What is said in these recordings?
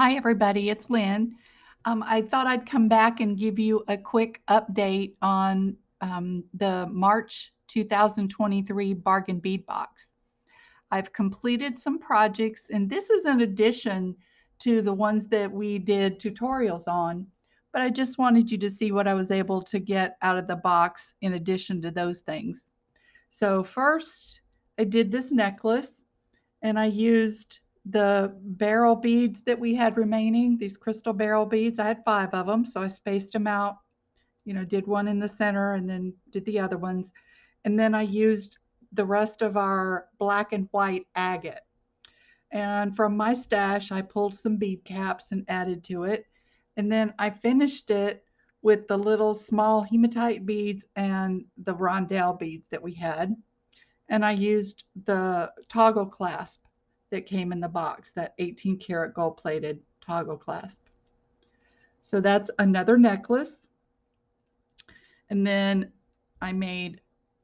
Hi, everybody. It's Lynn. I thought I'd come back and give you a quick update on the March 2023 Bargain Bead Box. I've completed some projects, and this is in addition to the ones that we did tutorials on, but I just wanted you to see what I was able to get out of the box in addition to those things. So first, I did this necklace and I used the barrel beads that we had remaining, these crystal barrel beads. I had 5 of them, so I spaced them out, did one in the center and then did the other ones. And then I used the rest of our black and white agate. And from my stash, I pulled some bead caps and added to it. And then I finished it with the little small hematite beads and the rondelle beads that we had, and I used the toggle clasp that came in the box, that 18 karat gold plated toggle clasp. So that's another necklace. And then I made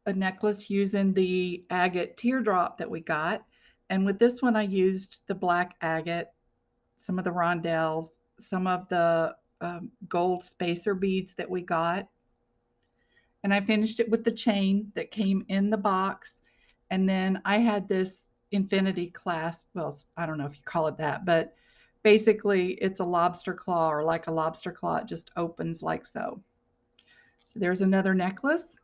a necklace using the agate teardrop that we got. And with this one, I used the black agate, some of the rondelles, some of the gold spacer beads that we got. And I finished it with the chain that came in the box. And then I had this infinity clasp. Well, I don't know if you call it that, but basically it's a lobster claw, or like a lobster claw. It just opens like so. So there's another necklace.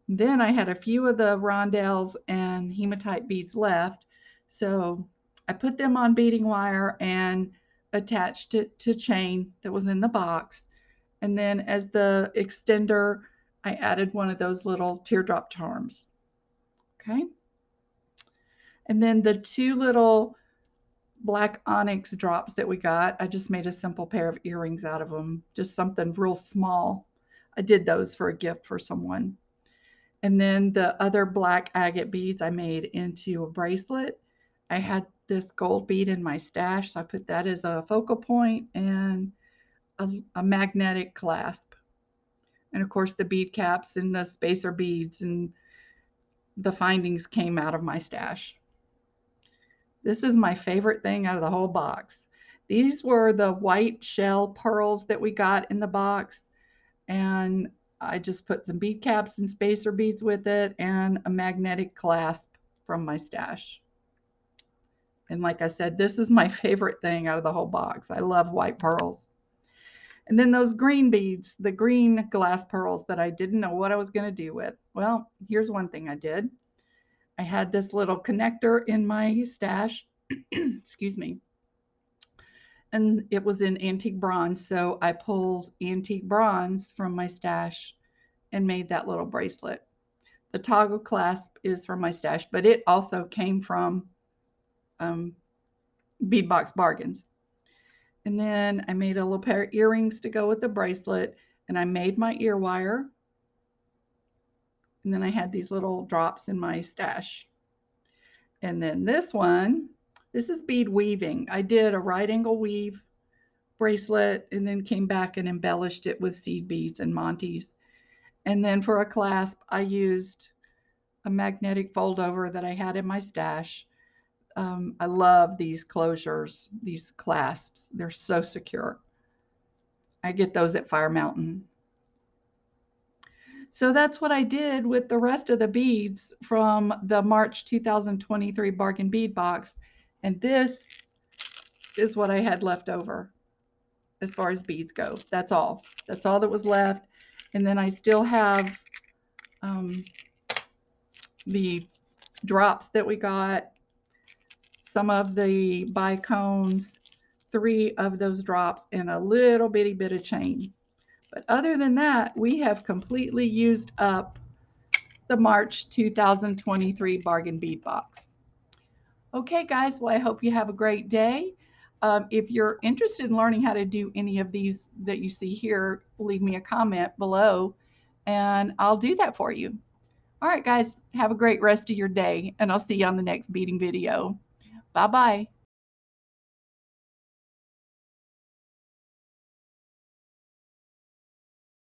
Then I had a few of the rondelles and hematite beads left. So I put them on beading wire and attached it to chain that was in the box. And then as the extender, I added one of those little teardrop charms. Okay. And then the 2 little black onyx drops that we got, I just made a simple pair of earrings out of them, just something real small. I did those for a gift for someone. And then the other black agate beads I made into a bracelet. I had this gold bead in my stash, so I put that as a focal point and a magnetic clasp. And of course, the bead caps and the spacer beads and the findings came out of my stash. This is my favorite thing out of the whole box. These were the white shell pearls that we got in the box, and I just put some bead caps and spacer beads with it and a magnetic clasp from my stash. And like I said, this is my favorite thing out of the whole box. I love white pearls. And then those green beads, the green glass pearls that I didn't know what I was going to do with. Well, here's one thing I did. I had this little connector in my stash, excuse me, and it was in antique bronze. So I pulled antique bronze from my stash and made that little bracelet. The toggle clasp is from my stash, but it also came from um, Bead Box Bargains. And then I made a little pair of earrings to go with the bracelet, and I made my ear wire. And then I had these little drops in my stash. And then this one, this is bead weaving. I did a right angle weave bracelet and then came back and embellished it with seed beads and Montes. And then for a clasp, I used a magnetic fold over that I had in my stash. I love these closures, these clasps. They're so secure. I get those at Fire Mountain. So that's what I did with the rest of the beads from the March 2023 Bargain Bead Box. And this is what I had left over as far as beads go. That's all. That's all that was left. And then I still have um, the drops that we got, some of the bicones, 3 of those drops, and a little bitty bit of chain. But other than that, we have completely used up the March 2023 Bargain Bead Box. Okay, guys, well, I hope you have a great day. If you're interested in learning how to do any of these that you see here, leave me a comment below and I'll do that for you. All right, guys, have a great rest of your day, and I'll see you on the next beading video. Bye-bye.